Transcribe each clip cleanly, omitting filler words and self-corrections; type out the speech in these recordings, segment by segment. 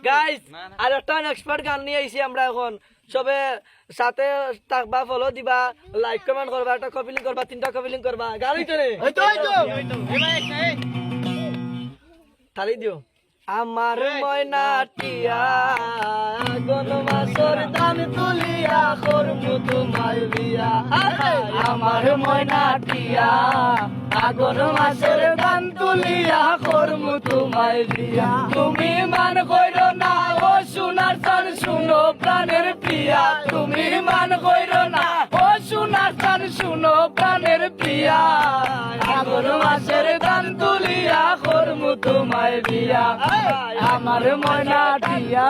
guys আর একটা expert গান নিয়ে আইছি আমরা এখন সবে সাথে থাকবা ফলো দিবা লাইক কমেন্ট করবা একটা কপি লিংক করবা তিনটা কপি লিংক করবা গান হইতো রে তালি দিও আমার ময়না টিয়া কোন মাসর দান তুলিয়া করমু তোমায় বিয়া আমার ময়না টিয়া আগন মাসের দান তুলিয়া করমু তোমায় বিয়া তুমি মান কইরো না ও সোনার চান শুনো প্রাণের প্রিয়া তুমি মান কইরো না ও সোনার চান শুনো প্রাণের প্রিয়া আগন মাসের দান তুলিয়া করমু তোমায় বিয়া আমার ময়না টিয়া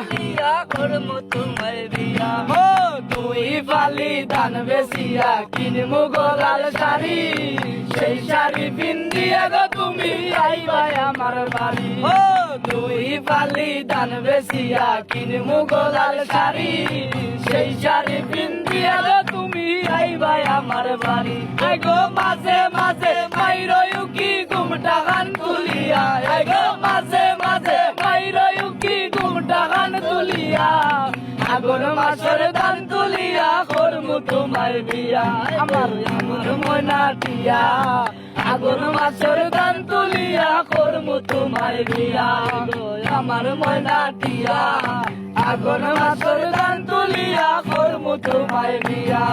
করমু তোমায় বিয়া ও তুই ফালি দান বেশিয়া কিনমু গলার শাড়ি সেই শাড়ি পিন্দিয়া গো তুমি আইবা আমার বাড়ি ও তুই ফালি দান বেশিয়া কিনমু গলার শাড়ি সেই শাড়ি পিন্দিয়া গো তুমি আইবা আমার বাড়ি আই গো মাঝে মাঝে মাইরয়ু কি ঘুমটা গান তুলিয়া আই গো মাঝে মাঝে মাইরয়ু কি ঘুমটা গান তুলিয়া আগন মাসের দান তুলিয়া করমু তোমায় বিয়া আমার আমার ময়না টিয়া আগন মাসের দান তুলিয়া করমু তোমায় বিয়া আমার ময়না টিয়া আগন মাসের দান তুলিয়া করমু তোমায় বিয়া